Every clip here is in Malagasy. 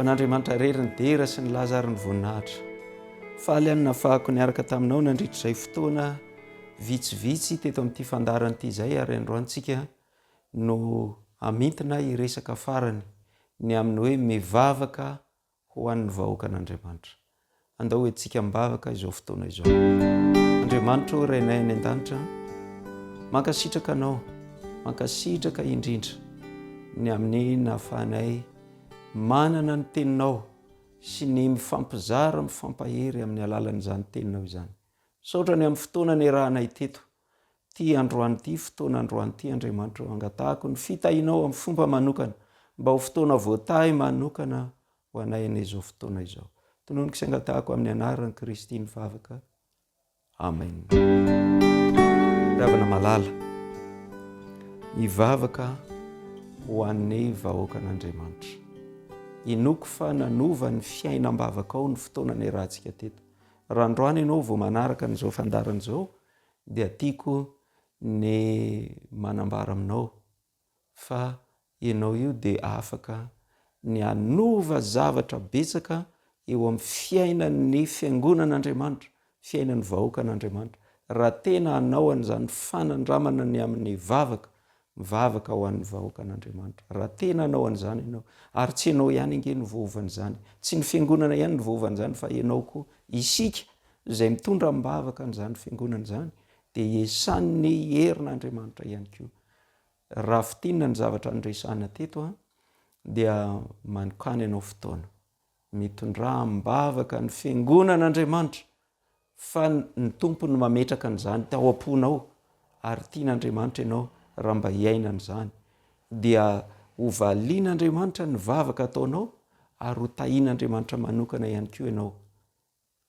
N'Andriamanitra rery ny dera sy ny lazary ny voninahitra. Faly ihany nafahako niaraka taminao nandritra izay fotoana vitsivitsy teto amin'ity fandaran'ity izay, ary androantsika no amintina hiresaka farany ny amin'ny hoe mivavaka ho an'ny vahoaka an'Andriamanitra. Andao hoentsika mivavaka izao fotoana izao. Andriamanitra o Rainay any an-danitra, mankasitraka anao, mankasitraka indrindra ny amin'ny nahafahanay manana ny teninao sy ny mifampizara, mifampahery amin'ny alalan'izany teninao izany. Saotra ny amin'ny fotoana ny rahanay teto, ty androany ty, fotoana androany ty, Andriamanitra angatahako ny fitahinao amin'ny fomba manokana, mba ho fotoana voatahy manokana ho anay an'izao fotoana izao. Tononiko sy angatahako amin'ny anaran'i Kristy mivavaka. Amen. Ravana malala, mivavaka ho an'ny vahoaka an'Andriamanitra. Inoko fa nanova ny fiainam-bavaka ao ny fotoana ny rahantsika teto. Raha androany ianao vao manaraka n'izao fandarana izao, dia tiako ny manambara aminao fa ianao io dia afaka ny hanova zavatra betsaka eo amin'ny fiainan'ny fiangonan'Andriamanitra, fiainan'ny vahoaka an'Andriamanitra. Raha tena hanao an'izany fanandramana ny amin'ny vavaka, mivavaka ho an'ny vahoaka an'Andriamanitra. Raha tena hanao an'izany ianao, ary tsy ianao ihany inge ny vohovan'izany, tsy ny fiangonana ihany ny vohovan'izany, fa ianao koa, isika izay mitondra mivavaka an'izany fiangonana izany, dia iasany herin'Andriamanitra ihany koa. Raha fitinina ny zavatra andresana teto, dia manokany ianao fotoana mitondra mivavaka ny fiangonan'Andriamanitra, fa ny tompony mametraka an'izany tao am-ponao, ary tian'Andriamanitra ianao raha mba hiainan'izany, dia ho valian'Andriamanitra ny vavaka ataonao, ary ho tahian'Andriamanitra manokana ihany koa ianao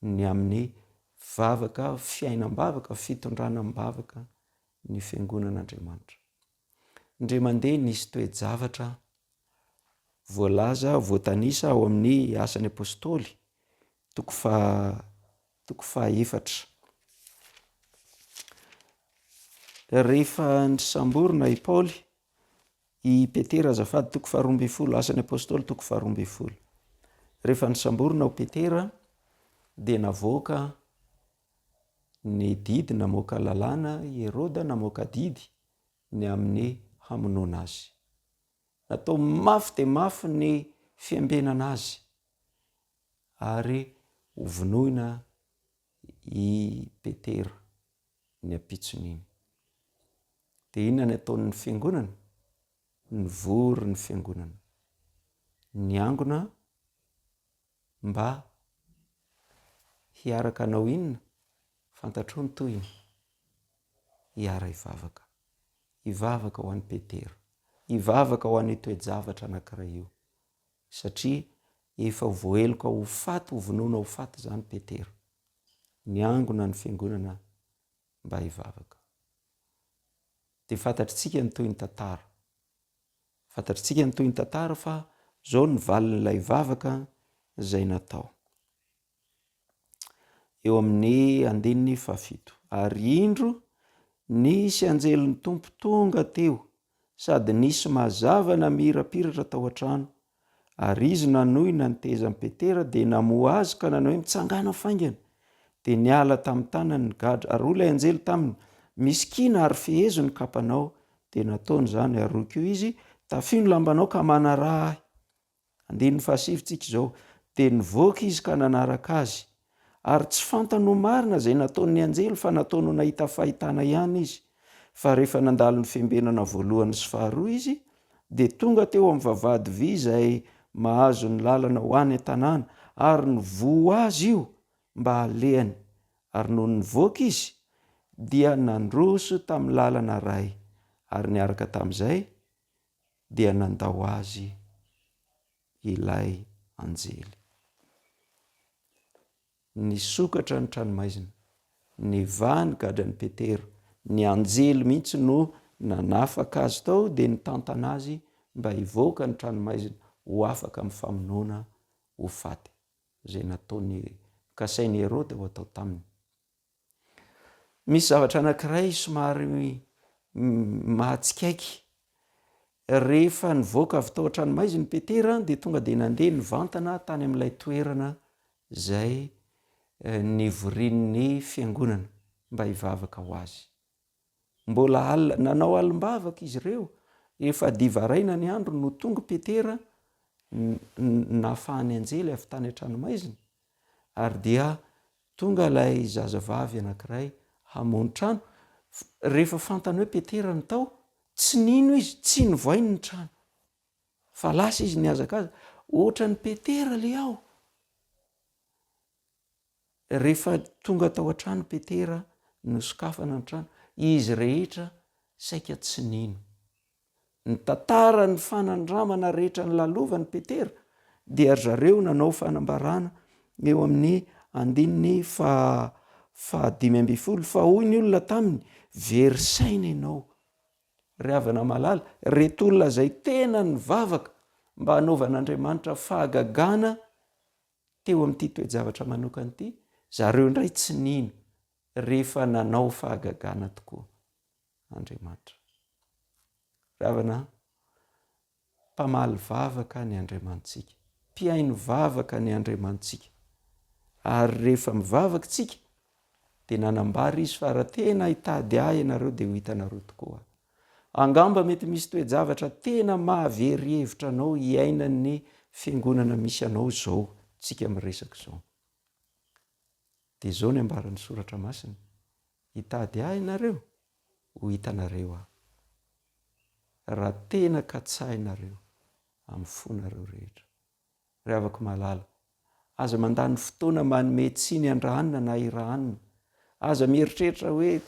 ny amin'ny vavaka, fiainam-bavaka, fitondrana mivavaka ny fiangonan'Andriamanitra. Indray mandeha nisy toe-javatra voalaza, voatanisa ao amin'ny asan'ny apôstôly, toko faha-4. Rehefa nisamborina i Paoly, i Petera azafady, toko faha-12, asan'ny apôstôly toko faha-12. Rehefa nisamborina o Petera, dia navoaka ny didy, namoaka lalàna, Herôda namoaka didy ny amin'ny hamonoana azy. Natao mafy dia mafy ny fiambenana azy, ary hovonoina i Petera ny ampitson'iny. Dia inona ny ataon'ny fiangonana? Nivory ny fiangonana, niangona mba hiaraka anao inona? Fantatro ny tohiny, hiara hivavaka. Hivavaka ho an'ny Petera, hivavaka ho an'ny toe-javatra anankiray io, satria efa voaheloka ho faty, ho vonoina ho faty zany Petera. Niangona ny fiangonana mba hivavaka. Dia fantatritsika ny tohiny tantara. Fantatritsika ny tohiny tantara fa zao ny valin'ilay vavaka izay natao. Eo amin'ny 17, ary indro nisy anjelon'ny tompo tonga teo, sady nisy mazava namirapiratra tao an-trano, ary izy nanohina ny tezan'i Petera, dia namoa azy ka nanao hoe mitsangana faingana, dia niala tamin'ny tanany ny gadra. Ary hoy ilay anjely taminy, miskina ary fehezo ny kapanao. Dia nataony izany, ary hoy koa izy, tafio ny lambanao ka manaraha ahy. 17 izao, dia nivoaka izy ka nanaraka azy, ary tsy fantany ho marina izay nataon'ny anjely, fa nataony ho nahita fahitana ihany izy. Fa rehefa nandalo ny fiambenana voalohany sy faharoa izy, dia tonga teo amin'ny vavahady vy izay mahazo ny lalana ho any an-tanàna, ary nivoha azy io mba alehany. Ary noho nivoaka izy, dia nandroso tamin'ny lalana iray, ary niaraka tamin'izay dia nandao azy ilay anjely. Nisokatra ny tranomaizina, nivaha ny gadran'ny Petera, ny anjely mihitsy no nanafaka azy tao, dia nitantana azy mba hivoaka ny tranomaizina ho afaka amin'ny famonoana ho faty, izay nataony kasainy Herôda ho atao taminy. Misy zavatra anankiray somary mahatsikaiky rehefa nivoaka avy tao an-tranomaizy ny Petera dia tonga dia nandeha nivantana tany amin'ilay toerana zay nivorian'ny fiangonana mba hivavaka ho azy. Mbola nanao alim-bavaka izy ireo, efa divaraina ny andro no tonga Petera nafahany anjely avy tany an-tranomaiziny, ary dia tonga ilay zazavavy anankiray hamono trano. Rehefa fantany hoe Petera ny tao, tsy nino izy, tsy nivoainy ny trano, fa lasa izy niazak'azy, ohatra ny Petera le ao. Rehefa tonga tao an-trano Petera, nosokafana ny trano, izy rehetra saika tsy nino. Ny tantara ny fanandramana rehetra ny lalovany Petera dia zareo nanao fanambarana eo amin'ny 5:12 fa hoy ny olona taminy, very saina ianao ry havana malala, reto olona zay tena nivavaka mba hanaovan'Andriamanitra fahagagana teo amin'ity toe-javatra manokana ity, zareo indray tsy nino rehefa nanao fahagagana tokoa Andriamanitra. Ry havana, mpamaly vavaka ny Andriamantsika, mpiaino vavaka ny Andriamantsika, ary rehefa mivavaka tsika dia nanambara izy fa raha tena hitady ahy ianareo dia ho hitanareo tokoa. Angamba mety misy toe-javatra tena mahavery hevitra anao hiainan'ny fiangonana misy anao zao tsika miresaka zao. Dia zao ny ambaran'ny soratra masina, hitady ahy ianareo ho hitanareo aho, raha tena katsahinareo amin'ny fonareo rehetra. Ry havako malala, aza mandany fotoana manome tsiny andrahanina na irahanina, aza mieritreritra hoe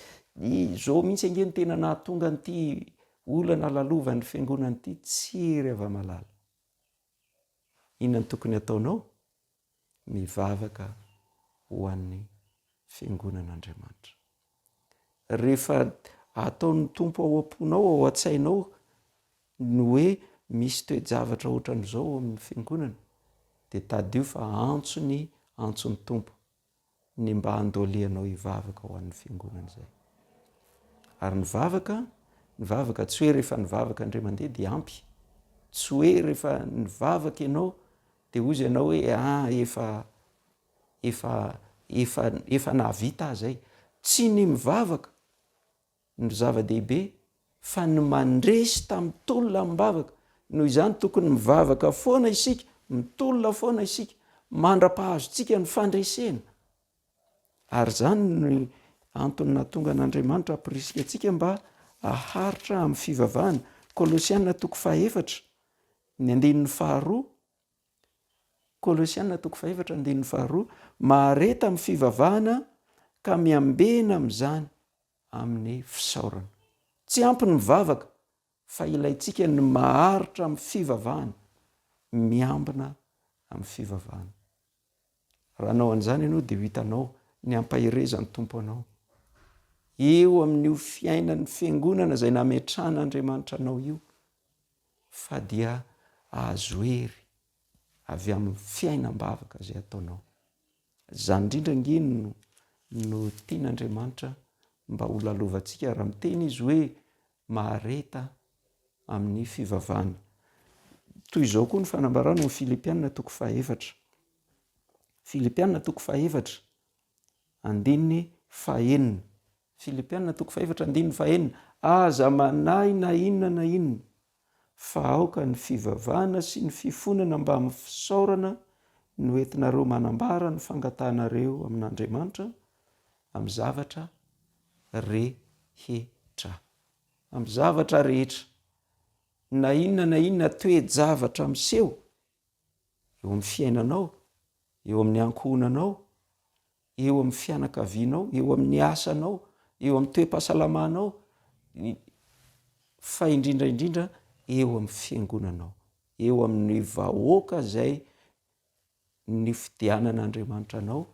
zao mihitsy angeny tena nahatonga an'ity olana lalovan'ny fiangonana ity, tsy ry hava-malala. Inona ny tokony ataonao? Mivavaka ho an'ny fiangonan'Andriamanitra. Rehefa ataon'ny tompo ao am-ponao, ao an-tsainao ny hoe misy toe-javatra ohatran'izao amin'ny fiangonana, dia tadio fa antson'ny tompo ny mba handolianao hivavaka ho an'ny fiangonana izay. Ary nivavaka tsy hoe rehefa nivavaka indray mandeha dia ampy, tsy hoe rehefa nivavaka ianao dia hozy ianao hoe efa nahavita zay. Tsy ny mivavaka no zava-dehibe, fa ny mandresy tamin'ny tolona mivavaka. Noho izany tokony mivavaka foana isika, mitolona foana isika, mandra-pahazontsika ny fandresena. Ary zany ny antony nahatonga an'Andriamanitra hampirisika antsika mba haharitra amin'ny fivavahana. Kolosianina 4:4, ny 2:2. Kolosianina 4:4, 2:2, mahareta amin'ny fivavahana ka miambena amin'izany amin'ny fisaorana. Tsy ampy ny mivavaka, fa ilayntsika ny maharitra amin'ny fivavahana, miambina amin'ny fivavahana. Raha anao an'izany ianao dia hitanao ny ampahirezan'ny tompo anao eo amin'io fiainan'ny fiangonana izay nametrahan'Andriamanitra anao io, fa dia azo hery avy amin'ny fiainam-bavaka izay ataonao. Zany indrindra angino no tian'Andriamanitra mba ho lalovantsika raha miteny izy hoe mahareta amin'ny fivavahana. Toy izao koa ny fanambarana amin'ny Filipianina 4:4. Filipianina 4:4, 2:5. Filipianina 4:4, 2:5. Aza manahy na inona na inona, fa aoka ny fivavahana sy ny fifonana mba amin'ny fisaorana no entinareo manambara ny fangatahanareo amin'Andriamanitra amin'ny zavatra rehetra. Amin'ny zavatra rehetra. Na inona toe-javatra miseho eo amin'ny fiainanao, eo amin'ny ankohonanao, eo amin'ny fianakavianao, eo amin'ny asanao, eo amin'ny toe-pahasalamanao, fa indrindra eo amin'ny fiangonanao, eo amin'ny vahoaka izay nifidianan'Andriamanitra anao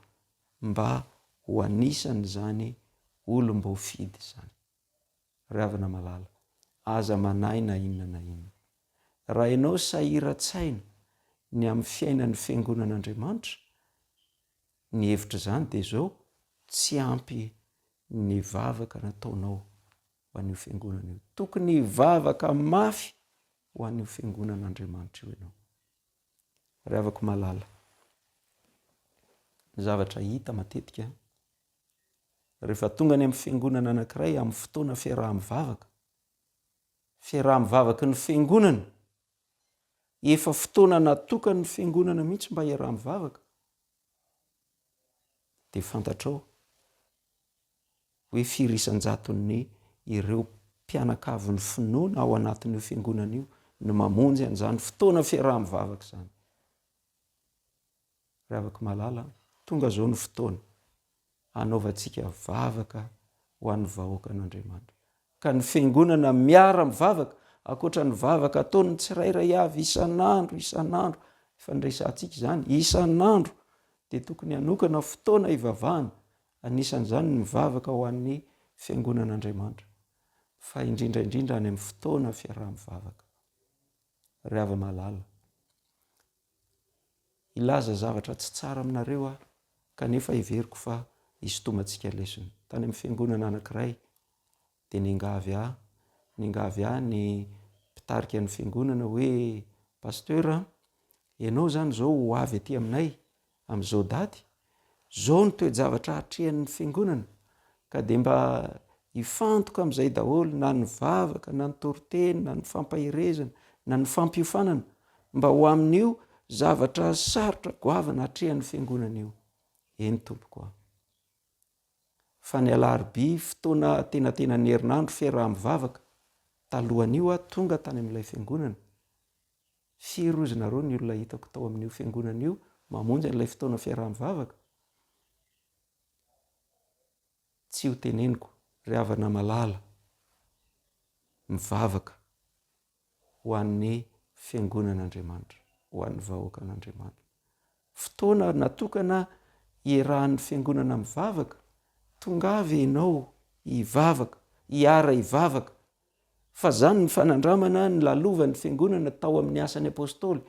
mba ho anisan'izany olom-boafidy izany. Ry havana malala, aza manahy na inona na inona. Raha ianao sahiran-tsaina ny amin'ny fiainan'ny fiangonan'Andriamanitra, ny hevitra izany dia zao, tsy ampy ny vavaka nataonao ho an'io fiangonana io. Tokony vavaka mafy ho an'io fiangonan'Andriamanitra io ianao. Ry havako malala, ny zavatra hita matetika rehefa tonga any amin'ny fiangonana anankiray amin'ny fotoana fiaraha-mivavaka, fiaraha-mivavaka ny fiangonana, efa fotoana natokany ny fiangonana mihitsy mba hiaraha-mivavaka, dia fantatrao hoe firisan-jaton'ny ireo mpianakavy ny finoana ao anatin'io fiangonana io ny mamonjy an'izany fotoana fiaraha-mivavaka izany. Ry havako malala, tonga zao ny fotoana anaovantsika vavaka ho an'ny vahoakan'Andriamanitra. Ka ny fiangonana miara-mivavaka, ankoatra ny vavaka ataony tsirairay avy isan'andro, fandraisantsika izany, isan'andro, dia tokony hanokana fotoana hivavahana, anisan'izany ny mivavaka ho an'ny fiangonan'Andriamanitra. Fa indrindraindrindra any amin'ny fotoana fiaraha-mivavaka. Ry hava malala, ilaza zavatra tsy tsara aminareo kanefa iveriko fa hisintomantsika lesona. Tany amin'ny fiangonana anankiray dia ningavy ahy ny mpitarika ny fiangonana hoe pasteur, ianao zany zao ho avy aty aminay amin'izao daty, zao ny toe-javatra hatrehan'ny fiangonana, ka dia mba hifantoka amin'izay daholo, na ny vavaka, na ny toriteny, na ny fampahirezana, na ny fampiofanana, mba ho amin'io zavatra sarotra goavana hatrehan'ny fiangonana io. Eny tompoko aho. Fa ny alarobia fotoana tena ny herinandro fiaraha-mivavaka, talohan'io tonga tany amin'ilay fiangonana. Firy ozy nareo ny olona hitako tao amin'io fiangonana io mamonjy an'ilay fotoana fiaraha-mivavaka. Tsy ho teneniko, ry havana malala, mivavaka ho an'ny fiangonan'Andriamanitra, ho an'ny vahoakan'Andriamanitra. Fotoana natokana iarahan'ny fiangonana mivavaka, tongavy ianao hivavaka, hiara hivavaka. Fa zany ny fanandramana ny lalovan'ny fiangonana tao amin'ny asan'ny apôstôly.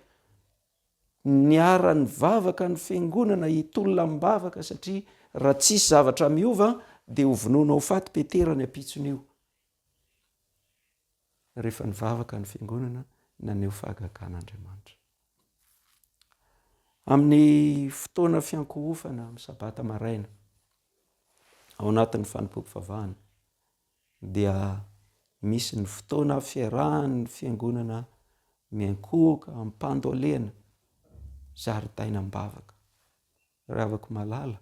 Niara ny vavaka ny fiangonana hitolona mivavaka, satria raha tsisy zavatra miova dia ho vonoina ho faty Petera ny ampitson'io. Rehefa nivavaka ny fiangonana naneho fahagagan'Andriamanitra. Amin'ny fotoana fiankohofana amin'ny sabata maraina, ao anatin'ny fanompoam-pivavahana, dia misy ny fotoana fiarahan'ny fiangonana miankohoka ampando alehana zaridaina mivavaka. Ry havako malala,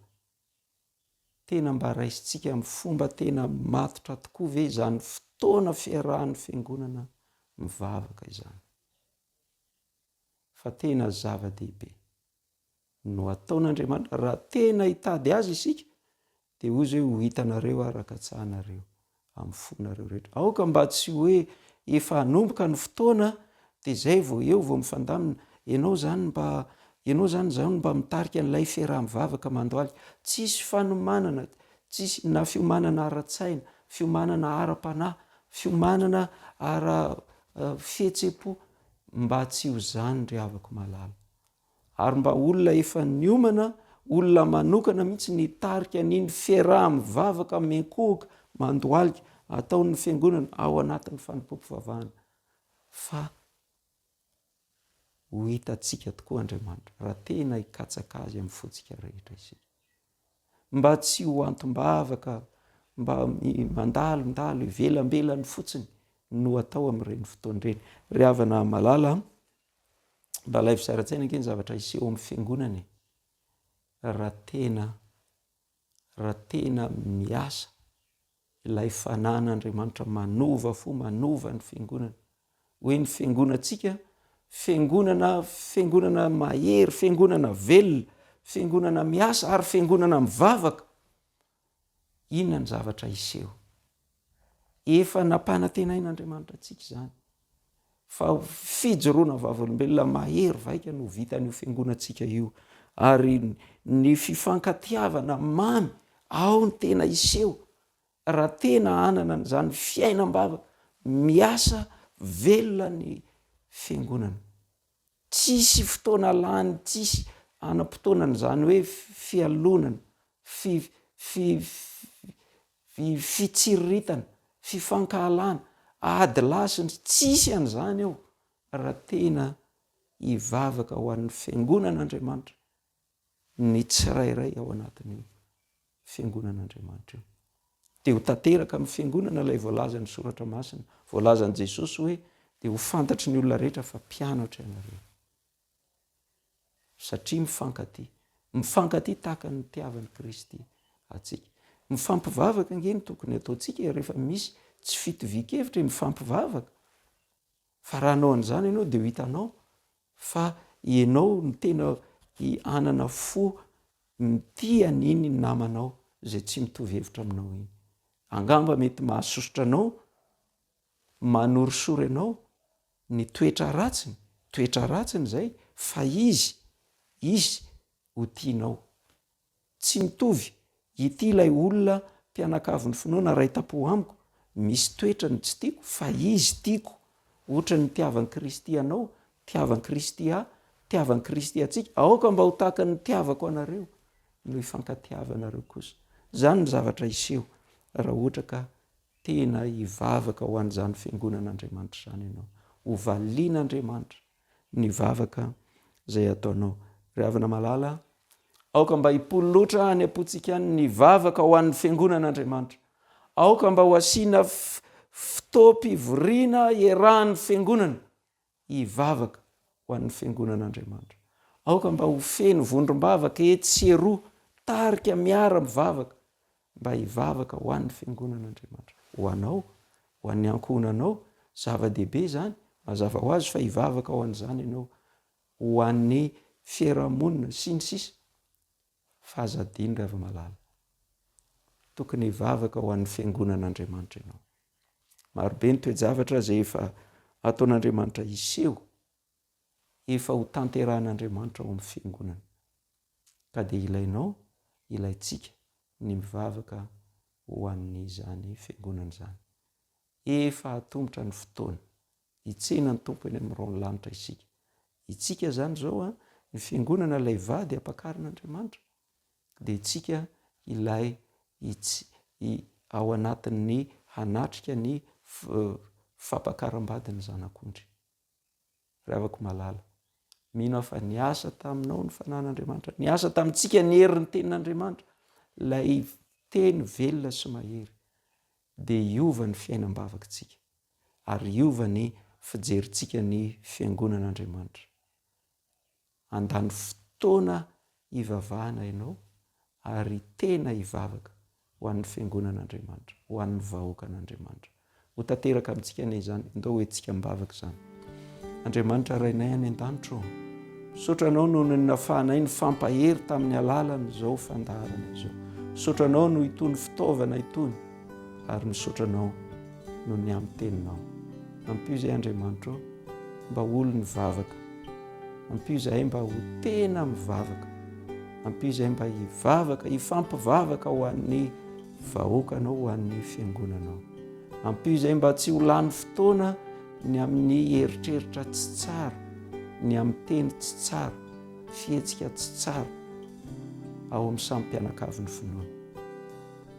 tena mba raisitsika amin'ny fomba tena matotra tokoa ve izany fotoana fiarahan'ny fiangonana mivavaka izany. Fa tena zava-dehibe no ataon'Andriamanitra. Raha tena hitady azy isika, dia hoy hoe ho hitanareo araka tsahanareo amin'ny fonareo rehetra. Aoka mba tsy hoe efa hanomboka ny fotoana dia zay vao eo vao mifandamina. Ianao zany mba mitarika an'ilay fiaraha-mivavaka mandoaly. Tsisy fanomanana, tsisy na fiomanana ara-tsaina, fiomanana ara-panahy, fiomanana ara-fihetsem-po, mba tsy ho zany ry havako malala. Ary mba olona efa niomana, olona manokana mihitsy nitarika n'iny fiaraha-mivavaka miankohoka mandoalika ataon'ny fiangonana ao anatin'ny fanompoam-pivavahana. Fa ho hitantsika tokoa Andriamanitra raha tena hikatsaka azy amin'ny fontsika rehetra isika. Mba tsy ho antom-bavaka, mba mandalondalo, velambelany fotsiny no atao amin'ireny fotoan'ireny. Ry havana malala, mba lay fisaran-tsaina ange ny zavatra hiseho amin'ny fiangonana. Raha tena miasa ilay fanan'Andriamanitra manova ny fiangonana. Hoe ny fiangonantsika, fiangonana mahery, fiangonana velona, fiangonana miasa ary fiangonana mivavaka. Inona ny zavatra hiseho? Efa nampanantenain'Andriamanitra antsika izany. Fa fijoroana vavolombelona mahery vaika no vitan'io fiangonantsika io. Ary ny fifankatiavana mamy ao ny tena hiseho. Raha tena hanana n'izany fiainam-bavaka, miasa velona ny fiangonana. Tsisy fotoana lany, tsisy anam-potoanana izany hoe fialonana, fitsiritana, fifankahalana, ady lasiny, tsisy an'izany ao. raha tena hivavaka ho an'ny fiangonan'Andriamanitra ny tsirairay ao anatin'io fiangonan'Andriamanitra io. Dia ho tanteraka amin'ny fiangonana ilay voalaza ny soratra masina, voalazan'i Jesosy hoe dia ho fantatry ny olona rehetra fa mpianatra ianareo. Satria mifankatia tahaka ny nitiavan'i Kristy atsika. Mifampivavaka angeny tokony ataontsika rehefa misy tsy fitovia-kevitra mifampivavaka. Fa raha anao an'izany ianao dia ho hitanao fa ianao ny tena hanana fo mitia ny iny ny namanao izay tsy mitovy hevitra aminao iny. Angamba mety mahasosotra anao, manorisory anao ny toetra ratsiny izay, fa izy ho tianao. Tsy mitovy ity ilay olona mpianakavin'ny finoana ray tapo amiko, misy toetrany tsy tiako, fa izy tiako. Ohatra ny tiavan'i Kristy anao, tiavan'i Kristy tiavan'i Kristy atsika, aoka mba ho tahaka ny tiavako anareo no ifankatiavanareo kosa. Zany ny zavatra iseho raha ohatra ka tena hivavaka ho an'izany fiangonan'Andriamanitra izany ianao. Ho valian'Andriamanitra ny vavaka izay ataonao. Ry havana malala, aoka mba hipololotra any am-pontsika any ny vavaka ho an'ny fiangonan'Andriamanitra. Aoka mba ho asiana fotoam-pivoriana iarahan'ny fiangonana hivavaka ho an'ny fiangonan'Andriamanitra. Aoka mba ho feno vondrom-bavaka etsy roa tarika miara mivavaka mba hivavaka ho an'ny fiangonan'Andriamanitra. Ho anao, ho an'ny ankohonanao, zava-dehibe zany, mazava ho azy fa hivavaka ho an'izany ianao, ho an'ny fiarahamonina sy ny sisa. Fahazadino ry hava-malala, tokony hivavaka ho an'ny fiangonan'Andriamanitra ianao. Marobe ny toe-javatra izay efa ataon'Andriamanitra iseho, efa ho tanterahan'Andriamanitra ao amin'ny fiangonana. Ka dia ilainao, ilaintsika ny mivavaka ho an'izany fiangonana izany. Efa hatombotra ny fotoana, hitsena ny tompo eny amin'ny rao ny lanitra isika. Itsika zany zao ny fiangonana ilay vady apakarin'Andriamanitra, dia itsika ilay ao anatin'ny hanatrika ny fampakaram-bady ny zanak'ondry. Ry havako malala, mino fa niasa taminao ny fanan'Andriamanitra, niasa tamintsika ny herin'ny tenin'Andriamanitra, ilay teny velona sy mahery, dia hiova ny fiainam-bavakantsika ary hiova ny fijerintsika ny fiangonan'Andriamanitra. Andany fotoana hivavahana ianao ary tena hivavaka ho an'ny fiangonan'Andriamanitra, ho an'ny vahoakan'Andriamanitra. Ho tanteraka amintsika ny izany, ndao hoentsika mivavaka izany. Andriamanitra rainay any an-danitro, sotranao noho ny nafahanay ny fampahery tamin'ny alalan'izao fandaharana izao. Sotranao no itony fitaovana itony, ary misotranao no ny amin'ny teninao. Ampio izay Andriamanitra mba olo ny vavaka, ampio izahay mba ho tena mivavaka, ampio izahay mba hivavaka, hifampivavaka ho an'ny vahoakanao, ho an'ny fiangonanao. Ampio izahay mba tsy ho lany fotoana ny amin'ny eritreritra tsy tsara, ny amin'ny teny tsy tsara, fihetsika tsy tsara ao amin'ny samy mpianakavin'ny finoana,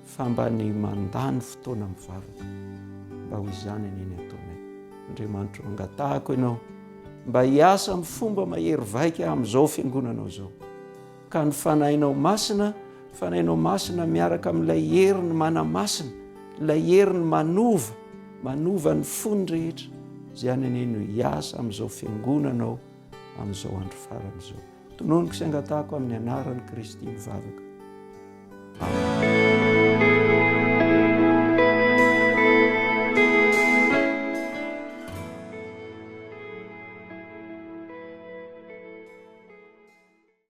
fa mba ny mandany fotoana mivavaka, mba ho izany aneny ataonay. Andriamanitra, angatahako ianao mba hiasa amin'ny fomba mahery vaika amin'izao fiangonanao izao, ka ny fanahinao masina miaraka amin'ilay heriny manamasina, ilay heriny manova ny fony rehetra, izay aneny ho hiasa amin'izao fiangonanao amin'izao andro faran'izao. Tononiko sy angatahako amin'ny anaran'i Kristy mivavaka.